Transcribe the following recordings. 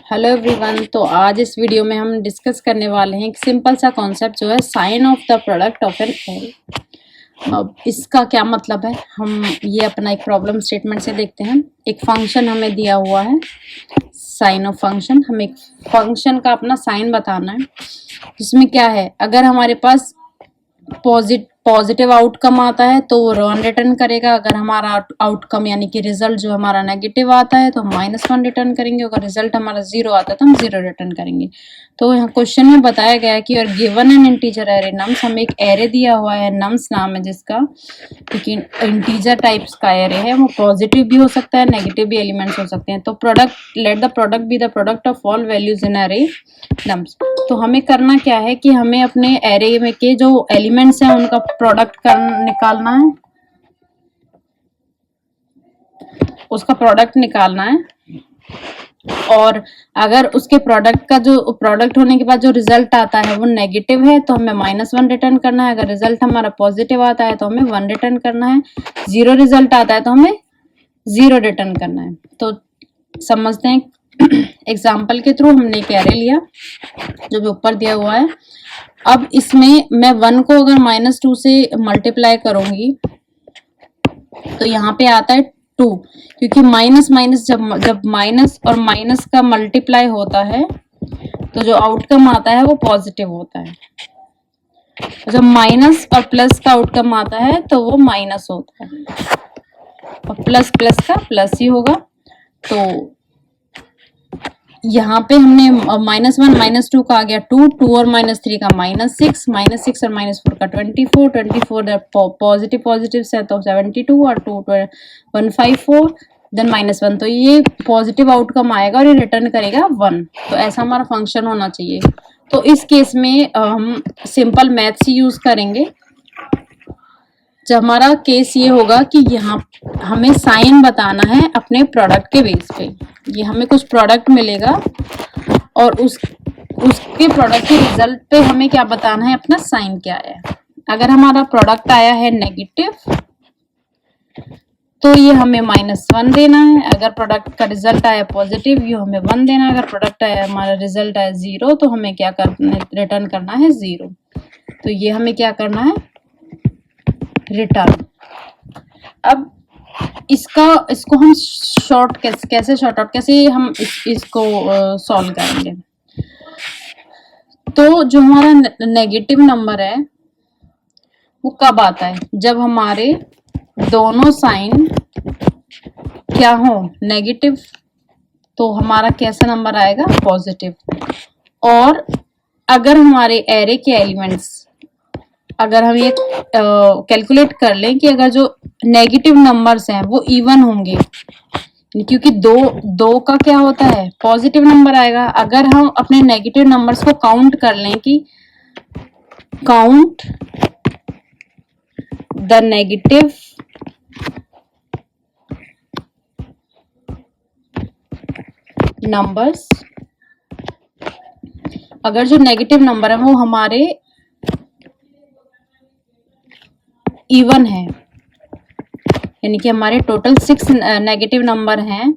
Hello everyone. तो आज इस वीडियो में हम डिस्कस करने वाले हैं एक सिंपल सा कॉन्सेप्ट जो है sign of the product of an array. अब इसका क्या मतलब है, हम ये अपना एक प्रॉब्लम स्टेटमेंट से देखते हैं। एक फंक्शन हमें दिया हुआ है, साइन ऑफ फंक्शन। हमें एक फंक्शन का अपना साइन बताना है, जिसमें क्या है, अगर हमारे पास पॉजिटिव आउटकम आता है तो वो 1 रिटर्न करेगा। अगर हमारा आउटकम यानी कि रिजल्ट जो हमारा नेगेटिव आता है तो हम -1 रिटर्न करेंगे। अगर रिजल्ट हमारा 0 आता है तो हम 0 रिटर्न करेंगे। तो यहाँ क्वेश्चन में बताया गया है कि और given an integer array nums, हमें एक एरे दिया हुआ है, नम्स नाम है जिसका, लेकिन इंटीजर टाइप्स का एरे है। वो पॉजिटिव भी हो सकता है, नेगेटिव भी एलिमेंट्स हो सकते हैं। तो product, let the product be the product of all values in array nums. तो हमें करना क्या है कि हमें अपने एरे में के जो एलिमेंट्स हैं उनका प्रोडक्ट निकालना है, उसका प्रोडक्ट निकालना है। और अगर उसके प्रोडक्ट का जो प्रोडक्ट होने के बाद जो रिजल्ट आता है वो नेगेटिव है तो हमें -1 रिटर्न करना है। अगर रिजल्ट हमारा पॉजिटिव आता है तो हमें 1 रिटर्न करना है। 0 रिजल्ट आता है तो हमें 0 रिटर्न करना है। तो समझते हैं, एग्जाम्पल के थ्रू हमने एक एरे लिया जो भी ऊपर दिया हुआ है। अब इसमें मैं 1 को अगर -2 से मल्टीप्लाई करूंगी तो यहाँ पे आता है 2, क्योंकि माइनस माइनस जब माइनस और माइनस का मल्टीप्लाई होता है तो जो आउटकम आता है वो पॉजिटिव होता है। जब माइनस और प्लस का आउटकम आता है तो वो माइनस होता है, और प्लस प्लस का प्लस ही होगा। तो यहाँ पे हमने -1 -2 का आ गया 2, 2 और -3 का -6, -6 और -4 का 24, 24 पॉजिटिव पॉजिटिव से तो 72 और 2 154, देन -1। तो ये पॉजिटिव आउटकम आएगा और ये रिटर्न करेगा 1। तो ऐसा हमारा फंक्शन होना चाहिए। तो इस केस में हम सिंपल मैथ्स ही यूज करेंगे। जब हमारा केस ये होगा कि यहाँ हमें साइन बताना है अपने प्रोडक्ट के बेस पे। ये हमें कुछ प्रोडक्ट मिलेगा और उसके प्रोडक्ट के रिजल्ट पे हमें क्या बताना है, अपना साइन क्या है। अगर हमारा प्रोडक्ट आया है नेगेटिव तो ये हमें -1 देना है। अगर प्रोडक्ट का रिजल्ट आया पॉजिटिव, ये हमें 1 देना है। अगर प्रोडक्ट आया, हमारा रिजल्ट आया 0 तो हमें क्या करना है, रिटर्न करना है 0। तो ये हमें क्या करना है, रिटर्न। अब इसको हम कैसे शॉर्ट आउट, कैसे हम इसको सॉल्व करेंगे। तो जो हमारा नेगेटिव नंबर है वो कब आता है, जब हमारे दोनों साइन क्या हो, नेगेटिव। तो हमारा कैसा नंबर आएगा, पॉजिटिव। और अगर हमारे एरे के एलिमेंट्स, अगर हम ये कैलकुलेट कर लें कि अगर जो नेगेटिव नंबर्स हैं वो इवन होंगे, क्योंकि दो का क्या होता है, पॉजिटिव नंबर आएगा। अगर हम अपने नेगेटिव नंबर्स को काउंट कर लें कि काउंट द नेगेटिव नंबर्स, अगर जो नेगेटिव नंबर है वो हमारे इवन है, यानी कि हमारे टोटल 6 नेगेटिव नंबर हैं,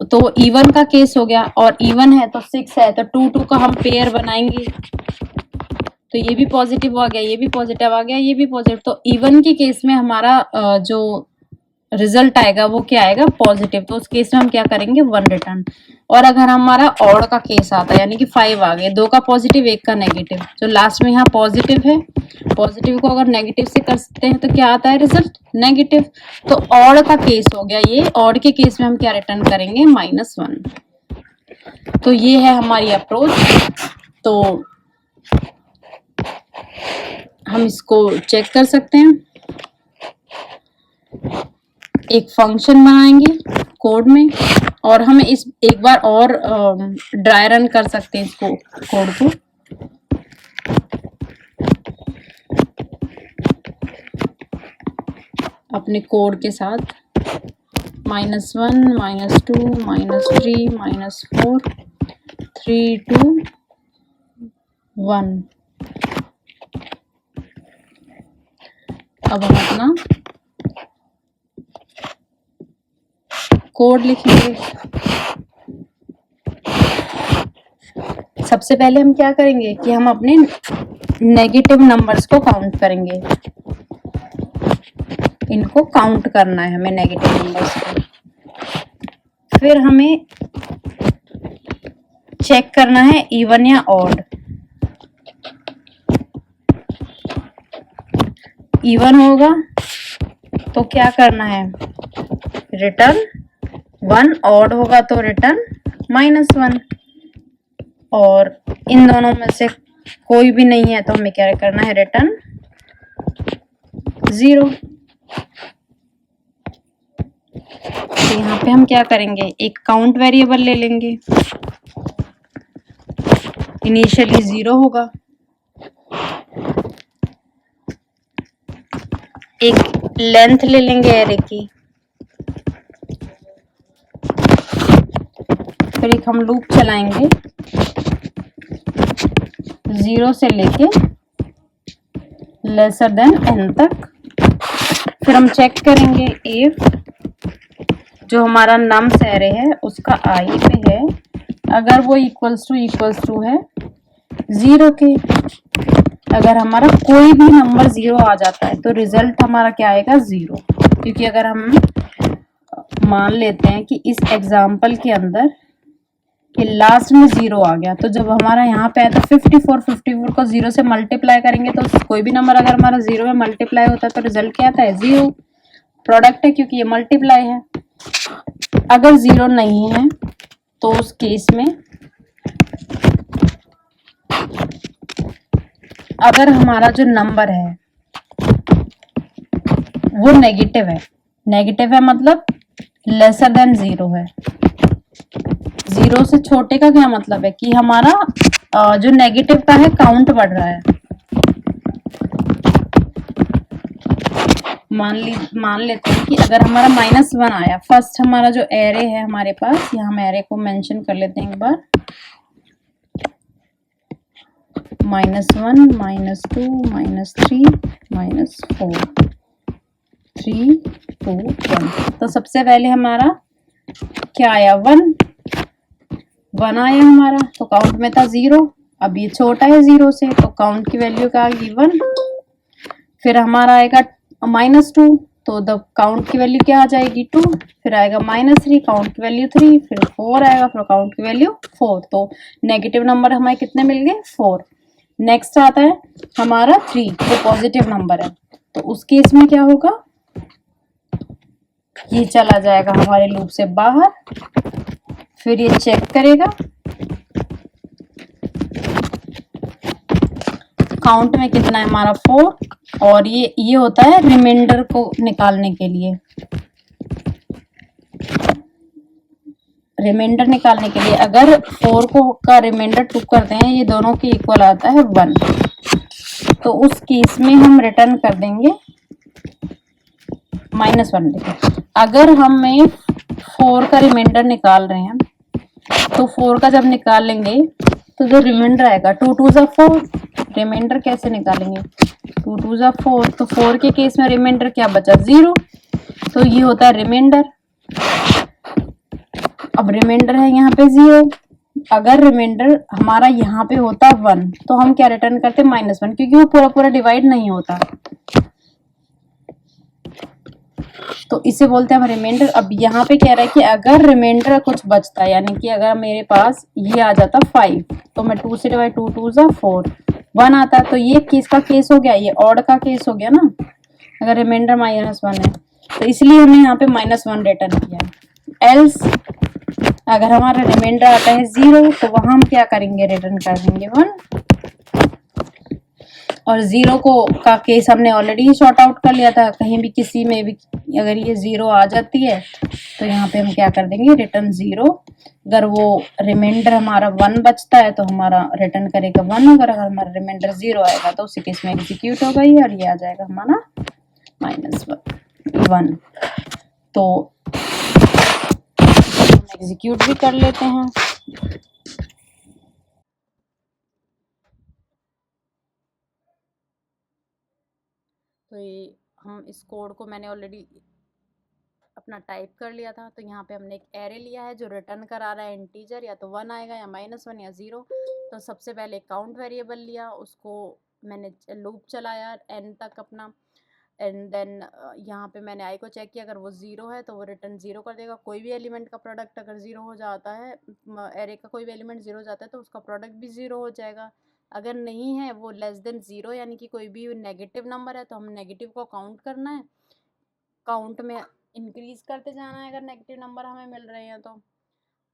तो इवन का केस हो गया। और इवन है तो 6 है तो 2 2 का हम पेयर बनाएंगे। तो ये भी पॉजिटिव आ गया, ये भी पॉजिटिव आ गया, ये भी पॉजिटिव। तो इवन के केस में हमारा जो रिजल्ट आएगा वो क्या आएगा, पॉजिटिव। तो उस केस में हम क्या करेंगे, 1 रिटर्न। और अगर हमारा ऑड का केस आता है, यानी कि 5 आ गए, 2 का पॉजिटिव 1 का नेगेटिव, जो लास्ट में यहाँ पॉजिटिव है, पॉजिटिव को अगर नेगेटिव से कर सकते हैं तो क्या आता है, रिजल्ट नेगेटिव। तो ऑड का केस हो गया ये। ऑड के केस में हम क्या रिटर्न करेंगे, -1। तो ये है हमारी अप्रोच। तो हम इसको चेक कर सकते हैं, एक फंक्शन बनाएंगे कोड में, और हमें इस एक बार और ड्राई रन कर सकते हैं इसको, कोड को। अपने कोड के साथ -1 -2 -3 -4 3 2 1। अब हम अपना कोड लिखेंगे। सबसे पहले हम क्या करेंगे कि हम अपने नेगेटिव नंबर्स को काउंट करेंगे। इनको काउंट करना है हमें, नेगेटिव नंबर्स को। फिर हमें चेक करना है इवन या ऑड। इवन होगा तो क्या करना है, रिटर्न 1, ऑड होगा तो रिटर्न -1। और इन दोनों में से कोई भी नहीं है तो हमें क्या करना है, रिटर्न 0। तो यहाँ पे हम क्या करेंगे, एक काउंट वेरिएबल ले लेंगे, इनिशियली 0 होगा। एक लेंथ ले लेंगे एरे की, फिर एक हम लूप चलाएंगे 0 से लेके लेसर देन n तक। फिर हम चेक करेंगे इफ जो हमारा नम्स एरे है उसका i पे है, अगर वो इक्वल्स टू है 0 के। अगर हमारा कोई भी नंबर 0 आ जाता है तो रिजल्ट हमारा क्या आएगा, 0। क्योंकि अगर हम मान लेते हैं कि इस एग्जाम्पल के अंदर कि लास्ट में 0 आ गया, तो जब हमारा यहाँ पे आया तो 54 को 0 से मल्टीप्लाई करेंगे तो कोई भी नंबर अगर हमारा 0 में मल्टीप्लाई होता है तो रिजल्ट क्या आता है, 0। प्रोडक्ट है क्योंकि ये मल्टीप्लाई है। अगर 0 नहीं है तो उस केस में अगर हमारा जो नंबर है वो नेगेटिव है मतलब लेसर देन 0 है। 0 से छोटे का क्या मतलब है कि हमारा जो नेगेटिव का है काउंट बढ़ रहा है। मान लेते हैं कि अगर हमारा -1 आया, फर्स्ट हमारा जो एरे है हमारे पास, यहाँ हम एरे को मेंशन कर लेते हैं एक बार, -1 -2 -3 -4 3 2 1। तो सबसे पहले हमारा क्या आया, 1 आया हमारा, तो काउंट में था 0। अब ये छोटा है 0 से तो काउंट की वैल्यू क्या आ गई, 1। फिर हमारा आएगा -2 तो द काउंट की वैल्यू क्या आ जाएगी, 2। फिर आएगा -3, काउंट की वैल्यू 3। फिर 4 आएगा, फिर काउंट की वैल्यू 4। तो नेगेटिव नंबर हमारे कितने मिल गए, 4। नेक्स्ट आता है हमारा 3 जो पॉजिटिव नंबर है, तो उस केस में क्या होगा, ये चला जाएगा हमारे लूप से बाहर। फिर ये चेक करेगा काउंट में कितना है हमारा, 4। और ये होता है रिमाइंडर को निकालने के लिए। रिमाइंडर निकालने के लिए अगर 4 को का रिमाइंडर 2 करते हैं, ये दोनों के इक्वल आता है 1। तो उस केस में हम रिटर्न कर देंगे -1। अगर हमें 4 का रिमाइंडर निकाल रहे हैं तो 4 का जब निकालेंगे तो जो रिमाइंडर आएगा 2 2 ज़ा 4। रिमाइंडर कैसे निकालेंगे, 2 2 ज़ा 4, तो 4 के केस में रिमाइंडर क्या बचा, 0। तो ये होता है रिमाइंडर। अब रिमाइंडर है यहाँ पे 0। अगर रिमाइंडर हमारा यहाँ पे होता 1 तो हम क्या रिटर्न करते, -1, क्योंकि वो पूरा पूरा डिवाइड नहीं होता, तो इसे बोलते हैं हम रिमाइंडर। अब यहाँ पे कह रहा है कि अगर रिमाइंडर कुछ बचता है, यानी कि अगर मेरे पास ये आ जाता 5 तो मैं 2 से डिवाइड, 2 2 ज़ा 4, 1 आता है, तो ये किसका केस हो गया, ये ऑड का केस हो गया ना, अगर रिमाइंडर -1 है, तो इसलिए हमने यहाँ पे -1 रिटर्न किया। एल्स अगर हमारा रिमाइंडर आता है 0 तो वहां हम क्या करेंगे, रिटर्न कर देंगे 1। और 0 को का केस हमने ऑलरेडी शॉर्ट आउट कर लिया था, कहीं भी किसी में भी अगर ये 0 आ जाती है तो यहाँ पे हम क्या कर देंगे, रिटर्न 0। अगर वो रिमाइंडर हमारा 1 बचता है तो हमारा रिटर्न करेगा 1। अगर हमारा रिमाइंडर 0 आएगा तो उसी केस में एग्जीक्यूट होगा ये, और ये आ जाएगा हमारा -1। तो एग्जीक्यूट भी कर लेते हैं। तो ये हम इस कोड को मैंने ऑलरेडी अपना टाइप कर लिया था। तो यहाँ पे हमने एक एरे लिया है जो रिटर्न करा रहा है इंटीजर, या तो 1 आएगा या -1 या 0। तो सबसे पहले काउंट वेरिएबल लिया, उसको मैंने लूप चलाया n तक अपना, एंड देन यहाँ पे मैंने आई को चेक किया, अगर वो 0 है तो वो रिटर्न 0 कर देगा। कोई भी एलिमेंट का प्रोडक्ट अगर 0 हो जाता है, एरे का कोई भी एलिमेंट 0 हो जाता है तो उसका प्रोडक्ट भी 0 हो जाएगा। अगर नहीं है वो लेस देन 0 यानी कि कोई भी नेगेटिव नंबर है तो हम नेगेटिव को काउंट करना है, काउंट में इंक्रीज करते जाना है अगर नेगेटिव नंबर हमें मिल रहे हैं तो।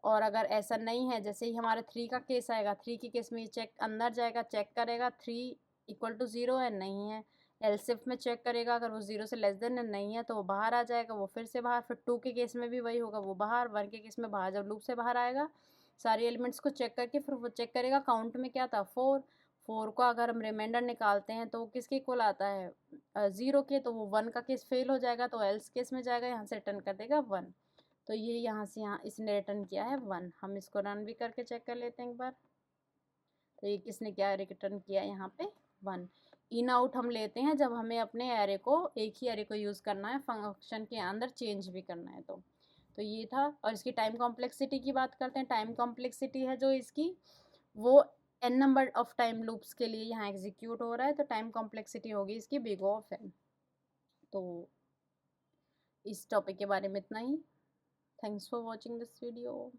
और अगर ऐसा नहीं है, जैसे ही हमारा 3 का केस आएगा, 3 के केस में ये चेक अंदर जाएगा, चेक करेगा 3 इक्वल टू 0 है नहीं है, एलसिफ में चेक करेगा, अगर वो 0 से लेस देन है नहीं है तो वो बाहर आ जाएगा, वो फिर से बाहर। फिर 2 के केस में भी वही होगा, वो बाहर। 1 के केस में बाहर। जब लूप से बाहर आएगा सारे एलिमेंट्स को चेक करके फिर वो चेक करेगा काउंट में क्या था, 4। 4 को अगर हम रिमाइंडर निकालते हैं तो वो किसके इक्वल आता है, 0 के, तो वो 1 का केस फेल हो जाएगा, तो एल्स केस में जाएगा, यहाँ से रिटर्न कर देगा 1। तो ये यहाँ से यहाँ इसने रिटर्न किया है 1। हम इसको रन भी करके चेक कर लेते हैं एक बार। तो ये किसने क्या रिटर्न किया है यहाँ पे 1। इन आउट हम लेते हैं जब हमें अपने एरे को, एक ही एरे को यूज़ करना है, फंक्शन के अंदर चेंज भी करना है तो ये था। और इसकी टाइम कॉम्प्लेक्सिटी की बात करते हैं। टाइम कॉम्प्लेक्सिटी है जो इसकी, वो n number of time loops के लिए यहाँ एग्जीक्यूट हो रहा है, तो टाइम कॉम्प्लेक्सिटी होगी इसकी बिग ऑफ n। तो इस टॉपिक के बारे में इतना ही। Thanks for watching this video.